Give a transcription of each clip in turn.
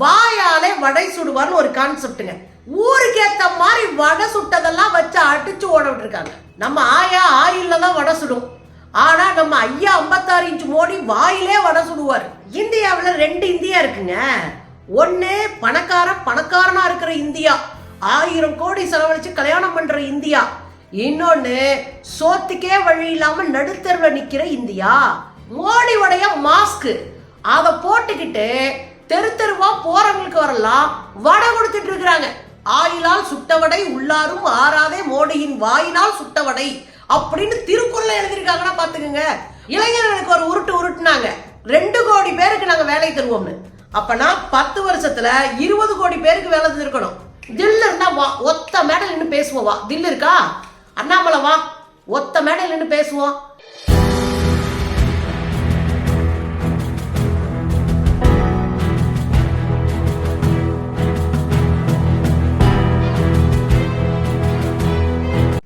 வாயாலே வடை சுடுவார்னு ஒரு கான்செப்டுங்க. ஊருக்கு ஏத்த மாதிரி வடை சுட்டதெல்லாம் வச்சு அடிச்சு ஓட விட்டுருக்காங்க. நம்ம ஆயா ஆயில்ல தான் வடை சுடும். ஆனா நம்ம ஐயா 56 இன்ச் மோடி வாயிலே வடை சுடுவார். இந்தியாவில் 2 இந்தியா இருக்குங்க. ஒன்னு பணக்காரனா இருக்கிற இந்தியா, 1000 கோடி செலவழிச்சு கல்யாணம் பண்ற இந்தியா. இன்னொன்னு சோத்துக்கே வழி இல்லாம நடுத்தருவில் நிக்கிற இந்தியா. மோடி உடைய மாஸ்க் அதை போட்டுக்கிட்டு தெருவா போறவங்களுக்கு வரலாம் வடை கொடுத்துட்டு இருக்கிறாங்க. ஆயிலால் சுட்ட வடை உள்ளாரும் ஆறாதே மோடியின் வாயினால் சுட்ட வடை அப்படின்னு திருக்குறளை எழுதியிருக்காங்கன்னா பாத்துக்கோங்க. இளைஞர்களுக்கு ஒரு உருட்டுனாங்க, 2 கோடி பேருக்கு நாங்க வேலை தருவோம்னு. அப்பனா 10 வருஷத்துல 20 கோடி பேருக்கு வேலை தந்திருக்கணும். தில்லு இருந்தா வா, ஒத்த மேடல் நின்று பேசுவோம். வா, தில்லு இருக்கா? அண்ணாமலை வா, ஒத்த மேடல் நின்று பேசுவோம்.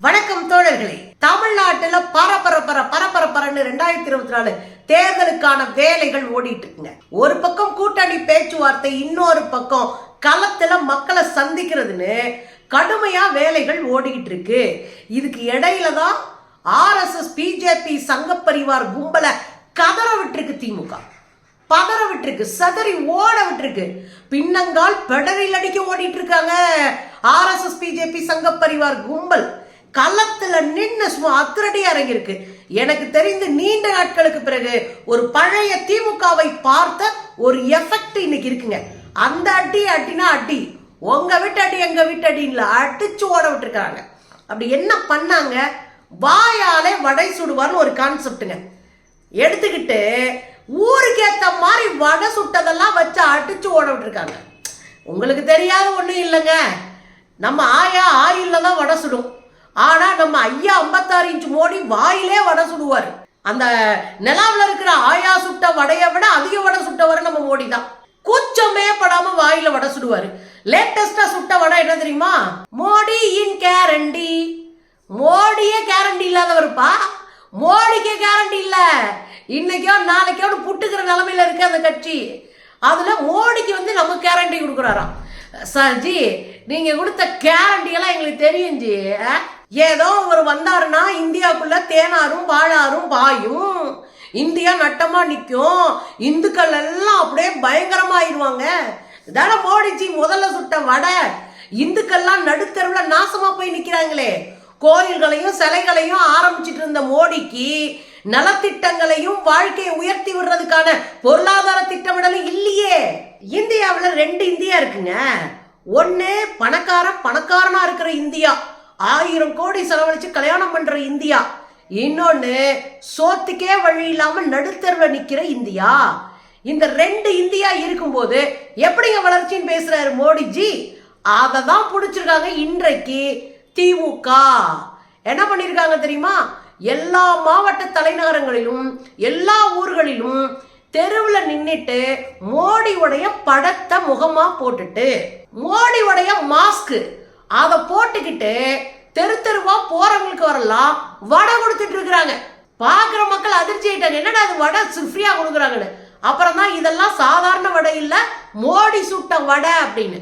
வணக்கம் தோழர்களே. தமிழ்நாட்டுல பரபரன்னு 2024 தேர்தலுக்கான வேலைகள் ஓடிட்டு இருக்குங்க. ஒரு பக்கம் கூட்டணி பேச்சுவார்த்தை, இன்னொரு பக்கம் களத்துல மக்களை சந்திக்கிறதுன்னு கடுமையா வேலைகள் ஓடிக்கிட்டு இருக்கு. இதுக்கு இடையில தான் RSS பிஜேபி சங்க பரிவார் கும்பல கதற விட்டுருக்கு. திமுக பதற விட்டுருக்கு, சதறி ஓட விட்டுருக்கு. பின்னங்கால் பெடரில் அடிக்க ஓடிட்டு இருக்காங்க. RSS பிஜேபி சங்க பரிவார் கும்பல் களத்துல நின்று சும்மா அதிரடியா இறங்கியிருக்கு. எனக்கு தெரிந்து நீண்ட நாட்களுக்கு பிறகு ஒரு பழைய திமுகவை பார்த்த ஒரு எஃபெக்ட் இன்னைக்கு இருக்குங்க. அந்த அட்டினா அடி, உங்க வீட்டு அடி எங்க வீட்டு அடின்னு அடிச்சு ஓட விட்டுருக்காங்க. அப்படி என்ன பண்ணாங்க? வாயாலே வடை சுடுவார்னு ஒரு கான்செப்டுங்க எடுத்துக்கிட்டு ஊருக்கு ஏத்த மாதிரி வடை சுட்டதெல்லாம் வச்சு அடிச்சு ஓட விட்டுருக்காங்க. உங்களுக்கு தெரியாத ஒண்ணும் இல்லைங்க. நம்ம ஆயா ஆயில்ல தான் வடை சுடும். ஆனா நம்ம ஐயா 56 இன்ச் மோடி வாயிலே வடை சுடுவார். அந்த நிலாவில் இருக்கிற ஆயா சுட்ட வடையை விட அதிக வடை சுட்டவர் நம்ம மோடி தான். கூச்சமே படாம வாயில வடை சுடுவாரு. லேட்டஸ்டா சுட்ட வடை என்ன தெரியுமா? மோடி இன் கேரண்டி. மோடியே கேரண்டி இல்லாதவருப்பா. மோடிக்கே கேரண்டி இல்ல. இன்னைக்கோ நாளைக்கோ புட்டுக்கிற நிலைமையில இருக்கு அந்த கட்சி. அதுல மோடிக்கு நம்ம கேரண்டி கொடுக்குறாராம். சார்ஜி, நீங்க கொடுத்த கேரண்டி எல்லாம் எங்களுக்கு தெரியும் ஜி. ஏதோ அவர் வந்தாருன்னா இந்தியாவுக்குள்ள தேனாரும் வாழாரும் பாயும், இந்தியா நட்டமா நிற்கும், இந்துக்கள் எல்லாம் அப்படியே பயங்கரமாயிருவாங்க. இதான மோடிஜி முதல்ல சுட்ட வடை. இந்துக்கள்லாம் நடுத்தருவில் நாசமா போய் நிக்கிறாங்களே. கோயில்களையும் சிலைகளையும் ஆரம்பிச்சிட்டு இருந்த மோடிக்கு நலத்திட்டங்களையும் வாழ்க்கையை உயர்த்தி விடுறதுக்கான பொருளாதார திட்டமிடலும் இல்லையே. இந்தியாவில் 2 இந்தியா இருக்குங்க. ஒன்னு பணக்காரனா இருக்கிற இந்தியா, 1000 கோடி செலவழிச்சு கல்யாணம் பண்ற இந்தியா. இன்னொன்னு சோத்துக்கே வழி இல்லாம நடுத்தருவில் நிக்கிற இந்தியா. இந்த 2 இந்தியா இருக்கும்போது எப்படிங்க வளர்ச்சின்னு பேசுறாரு மோடிஜி? அதை தான் பிடிச்சிருக்காங்க இன்றைக்கு திமுக. என்ன பண்ணிருக்காங்க தெரியுமா? எல்லா மாவட்ட தலைநகரங்களிலும் எல்லா ஊர்களிலும் தெருவில் நின்னுட்டு மோடியுடைய படத்தை முகமா போட்டுட்டு, மோடியுடைய மாஸ்க் அதை போட்டுக்கிட்டு தெருவா போறவங்களுக்கு வரலாம் வடை கொடுத்துட்டு இருக்கிறாங்க. பாக்குற மக்கள் அதிர்ச்சி ஆயிட்டாங்க. என்னடா அது வடை ஃப்ரீயா கொடுக்குறாங்கன்னு. அப்புறம் தான் இதெல்லாம் சாதாரண வடை இல்ல, மோடி சுட்ட வடை அப்படின்னு.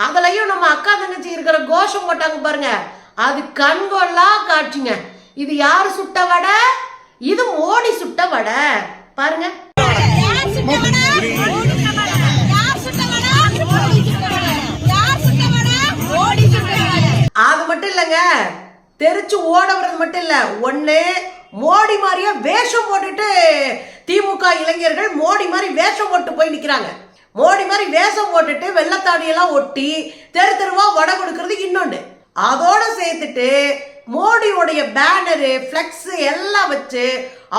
அதுலயும் நம்ம அக்கா தங்கச்சி இருக்கிற கோஷம் போட்டாங்க பாருங்க, அது கண்கொள்ளா காட்சிங்க. இது யாரு சுட்ட வடை? இது மோடி சுட்ட வடை. பாருங்க. அது மட்டும் இல்லங்க, தெரிச்சு ஓட வர்றது மட்டும் இல்ல, ஒண்ணு மோடி மாதிரியே வேஷம் போட்டுட்டு திமுக இளைஞர்கள் மோடி மாதிரி வேஷம் போட்டு போய் நிக்கிறாங்க. மோடி மாதிரி வேஷம் போட்டுட்டு வெள்ளத்தாடியெல்லாம் ஒட்டி தெருவா வடை கொடுக்கறது இன்னொன்னு. அதோட சேர்த்துட்டு மோடியோடைய பேனரு பிளெக்ஸ் எல்லாம் வச்சு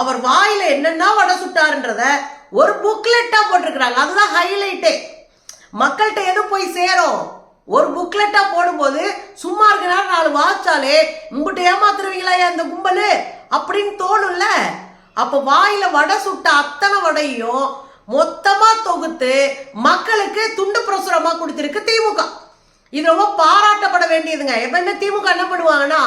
அவர் வாயில என்னென்ன வடை சுட்டாருன்றத ஒரு புக்லெட்டா போட்டிருக்கிறாங்க. அதுதான் ஹைலைட்டே. மக்கள்கிட்ட எது போய் சேரும்? ஒரு புக்லெட்டா போடும்போது சும்மா இருக்கிற 4 வாச்சாலே உங்ககிட்ட ஏமாத்துருவீங்களா அந்த கும்பலு அப்படின்னு தோணும்ல. அப்ப வாயில வடை சுட்ட அத்தனை வடையும் மொத்தமா தொகுத்து மக்களுக்கு துண்டு பிரசுரமா கொடுத்திருக்கு திமுக. இது ரொம்ப பாராட்டப்பட வேண்டியதுங்க. எப்பவுமே திமுக என்ன பண்ணுவாங்கன்னா,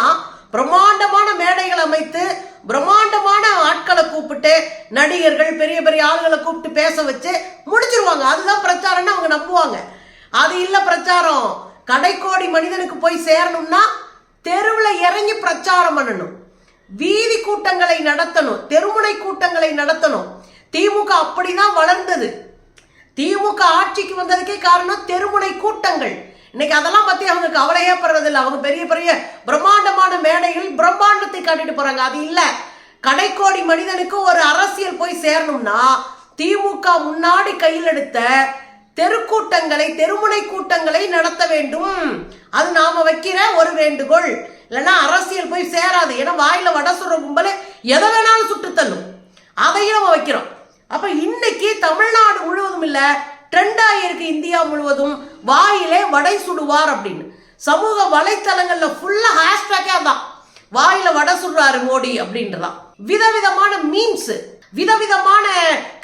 பிரம்மாண்டமான மேடைகள் அமைத்து பிரம்மாண்டமான ஆட்களை கூப்பிட்டு நடிகர்கள் பெரிய பெரிய ஆளுகளை கூப்பிட்டு பேச வச்சு முடிச்சிருவாங்க. அதுதான் பிரச்சாரம்னு அவங்க நம்புவாங்க. அது இல்ல பிரச்சாரம். கடைக்கோடி மனிதனுக்கு போய் சேரணும்னா தெருவில் இறங்கி பிரச்சாரம் பண்ணணும், வீதி கூட்டங்களை நடத்தணும், தெருமுனை கூட்டங்களை நடத்தணும். திமுக அப்படிதான் வளர்ந்தது. திமுக ஆட்சிக்கு வந்ததுக்கே காரணம் தெருமுனை கூட்டங்கள். இன்னைக்கு அதெல்லாம் பத்தி அவங்க கவலையே படுறதில்லை. அவங்க பெரிய பெரிய பிரம்மாண்டமான மேடைகள் பிரம்மாண்டத்தை காட்டிட்டு போறாங்க. அது இல்ல, கடைக்கோடி மனிதனுக்கு ஒரு அரசியல் போய் சேரணும்னா திமுக முன்னாடி கையில் எடுத்த தெருக்கூட்டங்களை, தெருமுனை கூட்டங்களை நடத்த வேண்டும். அது நாம வைக்கிற ஒரு வேண்டுகோள். இல்லைன்னா அரசியல் போய் சேராது. ஏன்னா வாயில வடை சுடுற கும்பல எதை வேணாலும் சுட்டு தள்ளும். அதையும் நம்ம வைக்கிறோம். அப்ப இன்னைக்கு தமிழ்நாடு முழுவதும் இல்ல, ட்ரெண்ட் ஆகியிருக்கு இந்தியா முழுவதும், வாயிலே வடை சுடுவார் அப்படின்னு. சமூக வலைத்தளங்கள்ல ஃபுல்லா ஹேஷ்டேக்கே அதான், வாயில வடை சுடுறாரு மோடி அப்படின்றதான். விதவிதமான மீம்ஸ், விதவிதமான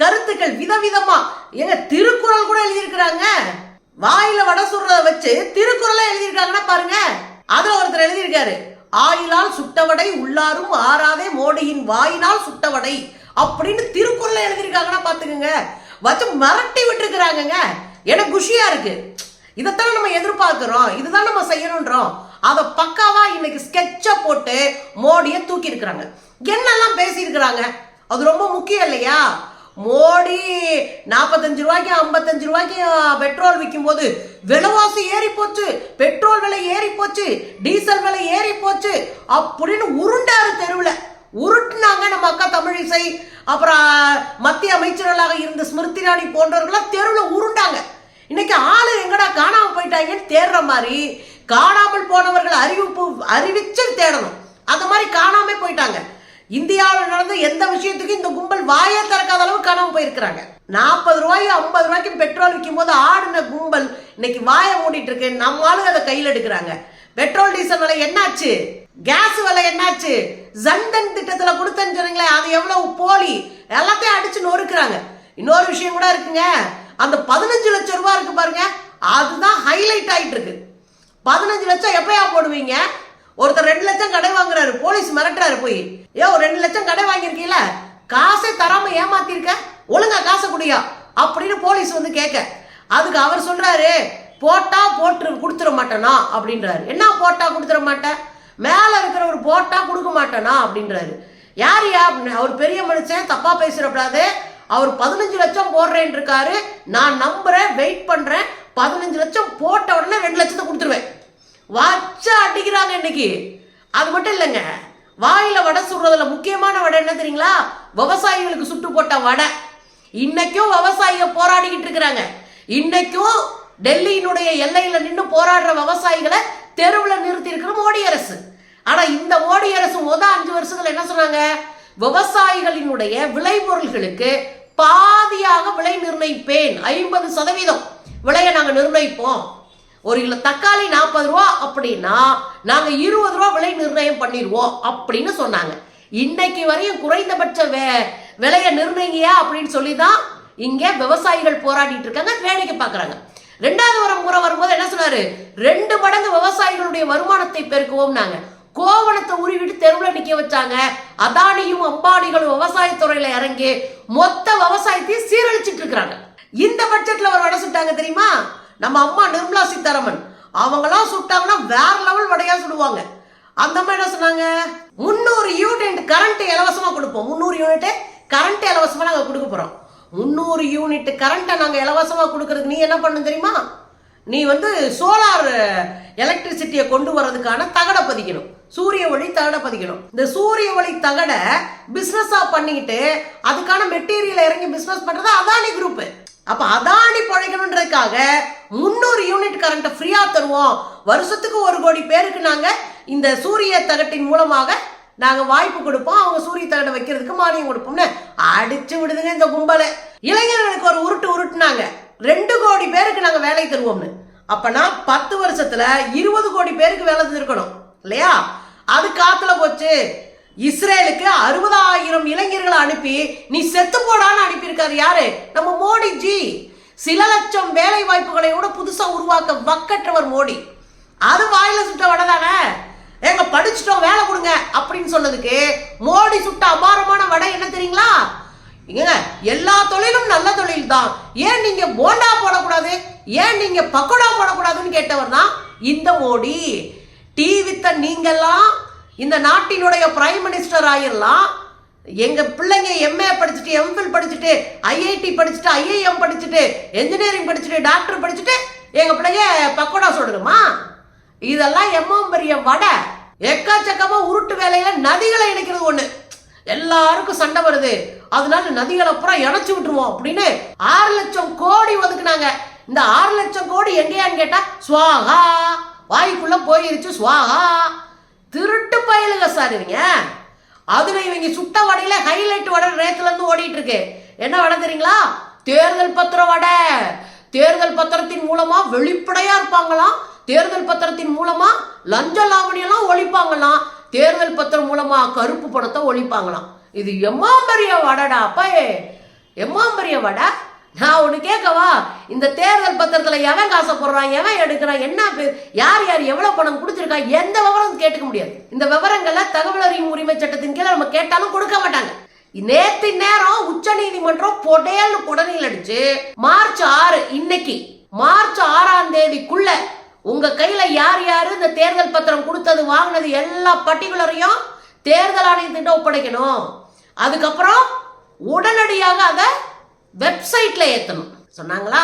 கருத்துக்கள், விதவிதமா எங்க திருக்குறள் கூட எழுதியிருக்கிறாங்க. வாயில வடை சுடுறத வச்சு திருக்குறளை எழுதியிருக்காங்கன்னா பாருங்க. அதுல ஒருத்தர் எழுதியிருக்காரு, ஆயிலால் சுட்டவடை உள்ளாரும் ஆறாதே மோடியின் வாயினால் சுட்டவடை அப்படின்னு திருக்குறளை எழுதியிருக்காங்கன்னா பாத்துக்கோங்க. வச்சு மிரட்டி விட்டுருக்கிறாங்க. எனக்கு குஷியா இருக்கு. இதைத்தான் நம்ம எதிர்பார்க்கிறோம், இதுதான் நம்ம செய்யணும்ன்றோம். அதை பக்காவா இன்னைக்கு ஸ்கெட்ச போட்டு மோடியை தூக்கி இருக்கிறாங்க. என்னெல்லாம் பேசி இருக்கிறாங்க அது ரொம்ப முக்கியம் இல்லையா? மோடி 45 ரூபாய்க்கு 55 ரூபாய்க்கு பெட்ரோல் விற்கும் போது விலைவாசி ஏறி போச்சு, பெட்ரோல் விலை ஏறி போச்சு, டீசல் விலை ஏறி போச்சு அப்படின்னு உருண்டாரு. தெருவில் உருட்டுனாங்க நம்ம அக்கா தமிழிசை, அப்புறம் மத்திய அமைச்சர்களாக இருந்த ஸ்மிருதி இரானி போன்றவர்களாம் தெருவில் உருண்டாங்க. இன்னைக்கு ஆளு எங்கடா காணாம போயிட்டாங்கன்னு தேடுற மாதிரி, காணாமல் போனவர்கள் அறிவிச்சு தேடணும். அந்த மாதிரி காணாம போயிட்டாங்க. இந்தியாவில் நடந்த எந்த விஷயத்துக்கும் இந்த கும்பல் வாயை திறக்காத அளவு காணாம போயிருக்கிறாங்க. 40 ரூபாய்க்கு 50 ரூபாய்க்கு பெட்ரோல் விற்கும் போது ஆடின கும்பல் இன்னைக்கு வாயை மூடிட்டு இருக்கு. நம்ம ஆளுங்க அதை கையில் எடுக்கிறாங்க. பெட்ரோல் டீசல் விலை என்னாச்சு, கேஸ் விலை என்னாச்சு, ஜன்தன் திட்டத்துல கொடுத்தேன்னு சொன்னீங்களே அது எவ்வளவு போலி, எல்லாத்தையும் அடிச்சு நொறுக்குறாங்க. இன்னொரு விஷயம் கூட இருக்குங்க, அந்த 15 லட்சம் ரூபாய் இருக்கு பாருங்க, அதுதான் ஹைலைட் ஆயிட்டு இருக்கு. 15 லட்சம் எப்பயா போடுவீங்க? ஒருத்தர் 2 லட்சம் கடை வாங்குறாரு, போலீஸ் மிரட்டுறாரு போய், 2 லட்சம் கடை வாங்கியிருக்கீங்களா, காசை தராம ஏமாத்திருக்க, ஒழுங்கா காசை குடியா அப்படின்னு போலீஸ் வந்து கேட்க, அதுக்கு அவர் சொல்றாரு, போட்டா போட்டு கொடுத்துட மாட்டேனா அப்படின்றாரு. என்ன போட்டா கொடுத்துட மாட்டேன், மேல இருக்கிறவர் போட்டா கொடுக்க மாட்டேனா அப்படின்றாரு. யாரியா அப்படின்னு. அவர் பெரிய மனுஷன், தப்பா பேசுறப்படாது. அவர் 15 லட்சம் போடுறேன் இருக்காரு. நான் நம்புறேன், வெயிட் பண்றேன், 15 லட்சம் போட்ட உடனே 2 லட்சத்தை கொடுத்துருவேன். வச்ச அடிக்கிறாங்க இன்னைக்கு. அது மட்டும் இல்லைங்க, வாயில வடை சுடுறதுல முக்கியமான வடை என்ன தெரியுங்களா? விவசாயிகளுக்கு சுட்டு போட்ட வடை. இன்னைக்கும் விவசாயிகள் போராடிக்கிட்டு இருக்கிறாங்க. இன்னைக்கும் டெல்லியினுடைய எல்லையில நின்று போராடுற விவசாயிகளை தெருவில் நிறுத்தி இருக்கிற மோடி அரசு. ஆனா இந்த மோடி அரசு 5 வருஷத்துல என்ன சொன்னாங்க? விவசாயிகளினுடைய விளைபொருள்களுக்கு பாதியாக விலை நிர்ணயிப்பேன், 50% விலையை நாங்க நிர்ணயிப்போம். ஒரு கிலோ தக்காளி 40 ரூபா அப்படின்னா நாங்க 20 ரூபா விலை நிர்ணயம் பண்ணிடுவோம் அப்படின்னு சொன்னாங்க. இன்னைக்கு வரையும் குறைந்தபட்ச விலையை நிர்ணயியா அப்படின்னு சொல்லிதான் இங்க விவசாயிகள் போராடிட்டு இருக்காங்க, வேடிக்கை பார்க்கறாங்க. 2வது முறை வரும்போது என்ன சொன்னாரு? 2 மடங்கு விவசாயிகளுடைய வருமானத்தை பெருக்குவோம். நாங்க கோவணத்தை உருவிட்டு தெருவில் நிக்க வச்சாங்க. அதானியும் அம்பானிகளும் விவசாயத்துறையில இறங்கி மொத்த விவசாயத்தையும் சீரழிச்சிட்டு இருக்கிறாங்க. இந்த பட்ஜெட்ல ஒரு வடை சுட்டாங்க தெரியுமா? நம்ம அம்மா நிர்மலா சீதாராமன் அவங்களாம் சுட்டாங்கன்னா வேற லெவல் வடையா சுடுவாங்க. அந்த மாதிரி என்ன சொன்னாங்க? 300 யூனிட் கரண்ட் இலவசமா கொடுப்போம். 300 யூனிட் கரண்ட் இலவசமா நாங்க கொடுக்க போறோம். 300 யூனிட் கரண்ட்டை நாங்க இலவசமா கொடுக்கறதுக்கு நீ என்ன பண்ணு தெரியுமா? நீ சோலார் எலக்ட்ரிசிட்டியை கொண்டு வரதுக்கான தகடை பதிக்கணும், சூரிய ஒளி தகடை பதிக்கணும். இந்த சூரிய ஒளி தகடை பிசினஸா பண்ணிக்கிட்டு அதுக்கான மெட்டீரியல் இறங்கி பிசினஸ் பண்றது அதானி குரூப். அப்ப அதானி பழைக்கணுன்றதுக்காக 300 யூனிட் கரண்ட் ஃப்ரீயா தருவோம். வருஷத்துக்கு 1 கோடி பேருக்கு நாங்க இந்த சூரிய தகட்டின் மூலமாக நாங்க வாய்ப்பு கொடுப்போம், அவங்க சூரிய தகடை வைக்கிறதுக்கு மானியம் கொடுப்போம்னு அடிச்சு விடுதுங்க இந்த கும்பலை. இளைஞர்களுக்கு ஒரு உருட்டுனாங்க, 2 கோடி பேருக்கு நாங்க வேலை தருவோம்னு. அப்பனா 10 வருஷத்துல 20 கோடி பேருக்கு வேலை தந்திருக்கணும் இல்லையா? அது காத்துல போச்சு. இஸ்ரேலுக்கு 60,000 இளைஞர்களை அனுப்பி நீ செத்து போடான்னு அனுப்பியிருக்காரு யாரு? நம்ம மோடிஜி. சில லட்சம் வேலை வாய்ப்புகளை கூட புதுசா உருவாக்க வக்கற்றவர் மோடி. அது வாயில சுட்ட வடை தானே. எங்க படிச்சுட்டோம் வேலை கொடுங்க அப்படின்னு சொன்னதுக்கு மோடி சுட்ட அபாரமான வடை என்ன தெரியுங்களா? எல்லா தொழிலும் நல்ல தொழில் தான், ஏன் நீங்க போண்டா போடக்கூடாது, ஏன் நீங்க பக்கோடா போடக்கூடாதுன்னு கேட்டவர் தான் இந்த மோடி. டிவித்த நீங்கெல்லாம் இந்த நாட்டினுடைய பிரைம் மினிஸ்டர் ஆயிரலாம். எங்க பிள்ளைங்க எம்ஏ படிச்சுட்டு, எம்ஃபில் படிச்சுட்டு, ஐஐடி படிச்சுட்டு, ஐஐஎம் படிச்சுட்டு, என்ஜினியரிங் படிச்சுட்டு, டாக்டர் படிச்சுட்டு எங்க பிள்ளைங்க பக்கோடா சொல்லணுமா? இதெல்லாம் எம்மாம் பெரிய வடை. எக்கச்சக்கமா உருட்டு வேலையில நதிகளை இணைக்கிறது ஒண்ணு. எல்லாருக்கும் சண்டை வருது, அதனால நதிகளை அப்புறம் இணைச்சு விட்டுருவோம் அப்படின்னு 6 லட்சம் கோடி ஒதுக்குனாங்க. இந்த 6 லட்சம் கோடி எங்கேயான்னு கேட்டா ஸ்வாகா, வாய்க்குள்ள போயிருச்சு ஸ்வாகா. திருட்டு பயலுங்க சார் இவங்க. அதுல இவங்க சுட்ட வடையில ஹைலைட் வடை நேத்துல இருந்து ஓடிட்டு இருக்கு. என்ன வடை தெரியுங்களா? தேர்தல் பத்திர வடை. தேர்தல் பத்திரத்தின் மூலமா வெளிப்படையா இருப்பாங்களாம், தேர்தல் பத்திரத்தின் மூலமா லஞ்ச லாவணியெல்லாம் ஒழிப்பாங்களாம், தேர்தல் பத்திரம் மூலமா கருப்பு பணத்தை ஒழிப்பாங்களாம். இது எம்மாம்பரிய வடடா அப்பா, எம்மாம்பரிய வடை. நான் ஒண்ணு கேட்கவா, இந்த தேர்தல் பத்திரத்துல எவன் காசை போடுறான், எவன் எடுக்கிறான், என்ன யார் யார் எவ்வளவு பணம் கொடுத்துருக்கா, எந்த விவரம் கேட்டுக்க முடியாது. இந்த விவரங்களை தகவல் அறியும் உரிமை சட்டத்தின் கீழே நம்ம கேட்டாலும் கொடுக்க மாட்டாங்க. நேத்து நேரம் உச்ச நீதிமன்றம் பொடையல் குடனில் அடிச்சு மார்ச் 6 இன்னைக்கு மார்ச் 6ஆம் தேதிக்குள்ள உங்க கையில யார் யாரு இந்த தேர்தல் பத்திரம் கொடுத்தது வாங்கினது எல்லா பர்டிகுலரையும் தேர்தல் ஆணையத்திட்ட ஒப்படைக்கணும். அதுக்கப்புறம் உடனடியாக அதை வெப்சைட்ல ஏத்தணும் சொன்னாங்களா?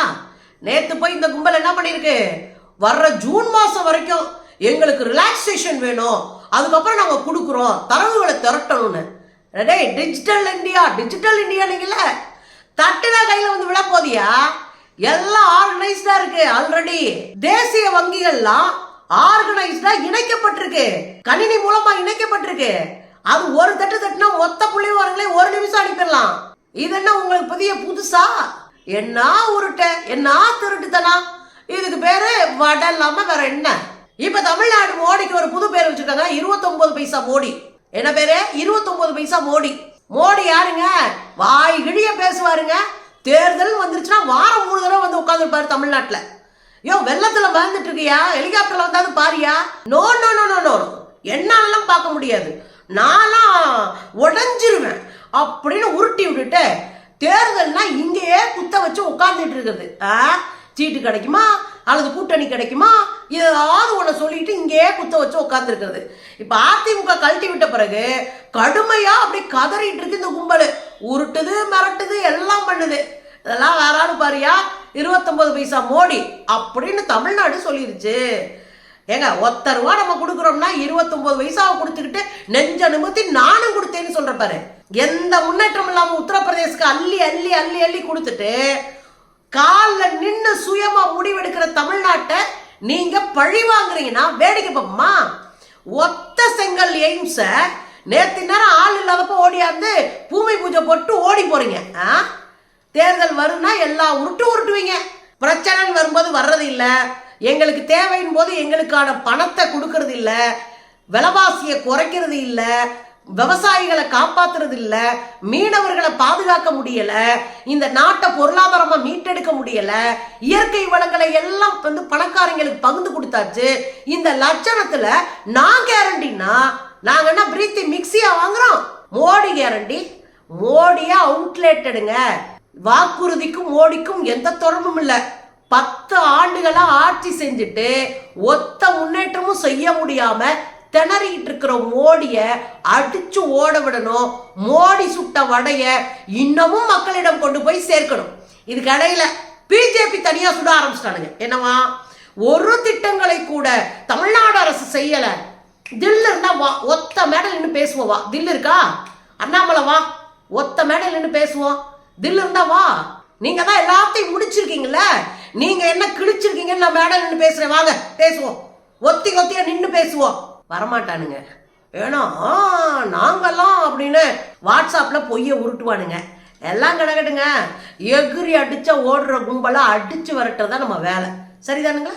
நேத்து போய் இந்த கும்பல் என்ன பண்ணிருக்கு, வர்ற ஜூன் மாசம் வரைக்கும் எங்களுக்கு ரிலாக்ஸேஷன் வேணும், அதுக்கப்புறம் நாங்க கொடுக்குறோம், தரவுகளை திரட்டணும்னு. டிஜிட்டல் இந்தியா, டிஜிட்டல் இந்தியா நீங்கல்ல தட்டுனா கையில வந்து விழ போதியா? எல்லாம் ஆர்கனைஸ்டா இருக்கு. ஆல்ரெடி தேசிய வங்கிகள்லாம் ஆர்கனைஸ்டா இணைக்கப்பட்டிருக்கு, கணினி மூலமா இணைக்கப்பட்டிருக்கு. அது ஒரு தட்டு தட்டுனா மொத்த புள்ளிவிவரங்களே 1 நிமிஷம் அனுப்பிடலாம். இது என்ன உங்களுக்கு புதிய புதுசா? என்ன உருட்ட, என்ன திருட்டுத்தனா? இதுக்கு பேரு வடை இல்லாம வேற என்ன? இப்ப தமிழ்நாடு மோடிக்கு ஒரு புது பேர் வச்சிருக்காங்க, 29 பைசா மோடி. என்ன பேரு? 29 பைசா மோடி. மோடி யாருங்க? வாய் கிழிய பேசுவாருங்க. தேர்தல் வந்துருச்சுன்னா வாரம் 3 தடவை வந்து உட்காந்துருப்பாரு தமிழ்நாட்டுல. யோ வெள்ளத்துல மறந்துட்டு இருக்கியா, ஹெலிகாப்டர்ல வந்தாலும் பாரியா? No no no no no, என்னாலலாம் பார்க்க முடியாது, நான்லாம் உடஞ்சிருவேன் அப்படின்னு உருட்டி விட்டுட்டு தேர்தல்னா இங்கேயே குத்த வச்சு உட்கார்ந்துட்டு இருக்குது. சீட்டு கிடைக்குமா அல்லது கூட்டணி கிடைக்குமா, ஏதாவது ஒண்ணு சொல்லிட்டு இங்கேயே குத்த வச்சு உட்கார்ந்து இருக்கிறது. இப்ப அதிமுக கழட்டி விட்ட பிறகு கடுமையா அப்படி கதறிட்டு இருக்கு இந்த கும்பல். உருட்டுது, மிரட்டுது, எல்லாம் பண்ணுது. இதெல்லாம் வேறான்னு பாரியா, 29 பைசா மோடி அப்படின்னு தமிழ்நாடு சொல்லிருச்சு. ஏங்க, 1 ரூபா நம்ம கொடுக்குறோம்னா 29 பைசாவை கொடுத்துக்கிட்டு நெஞ்ச நிமித்தி நானும் கொடுத்தேன்னு சொல்ற பாரு. எந்த முன்னேற்றம் இல்லாம உத்தரப்பிரதேசக்கு அள்ளி அள்ளி அள்ளி அள்ளி கொடுத்துட்டு காலில் நின்று சுயமா முடிவெடுக்கிற தமிழ்நாட்டை நீங்க பழி வாங்குறீங்கன்னா வேடிக்கை பார்ப்போமா? ஒத்த செங்கல் எய்ம்ஸ நேத்து நேரம் ஆள் இல்லாதப்ப ஓடியாந்து பூமி பூஜை போட்டு ஓடி போறீங்க. தேர்தல் வரும்னா எல்லாம் உருட்டுவீங்க. பிரச்சனை வரும்போது வர்றது இல்ல, எங்களுக்கு தேவையின் போது எங்களுக்கான பணத்தை கொடுக்கறது இல்ல, விலைவாசியை குறைக்கிறது இல்ல, விவசாயிகளை காப்பாத்துறது இல்ல, மீனவர்களை பாதுகாக்க முடியல, இந்த நாட்டை பொருளாதாரமா மீட்டெடுக்க முடியல, இயற்கை வளங்களை எல்லாம் வந்து பணக்காரங்களுக்கு பகிர்ந்து கொடுத்தாச்சு. இந்த லட்சணத்துல நான் கேரண்டினா நாங்க என்ன பிரீத்தி மிக்சியா வாங்குறோம்? மோடி கேரண்டி, மோடியா அவுட்லேட்டடுங்க. வாக்குறுதிக்கும் மோடிக்கும் எந்த தொடர்பும் இல்ல. 10 ஆண்டுகளா ஆட்சி செஞ்சுட்டு ஒத்த முன்னேற்றமும் செய்ய முடியாம திணறிட்டு இருக்கிற மோடிய அடிச்சு ஓட விடணும். மோடி சுட்ட வடைய இன்னமும் மக்களிடம் கொண்டு போய் சேர்க்கணும். இதுக்கு இடையில பிஜேபி தனியா சுட ஆரம்பிச்சிட்டானுங்க. என்னவா, ஒரு திட்டங்களை கூட தமிழ்நாடு அரசு செய்யல. தில்லு இருந்தா வா, ஒத்த மேடல் நின்று பேசுவோம். வா, தில்லு இருக்கா? அண்ணாமலை வா, ஒத்த மேடல் நின்று பேசுவோம். தில்லு இருந்தா வா. நீங்க தான் எல்லாத்தையும் முடிச்சிருக்கீங்கல்ல, நீங்க என்ன கிழிச்சிருக்கீங்கன்னு நான் மேடல் நின்று பேசுறேன், வாங்க பேசுவோம். ஒத்தியா நின்று பேசுவோம். வரமாட்டானுங்க. ஏன்னா நாங்கெல்லாம் அப்படின்னு வாட்ஸ்அப்ல பொய்ய உருட்டுவானுங்க. எல்லாம் கிடக்கட்டுங்க, எகிரி அடிச்சா ஓடுற கும்பலா அடிச்சு வரட்டுறதா நம்ம வேலை. சரிதானுங்களா?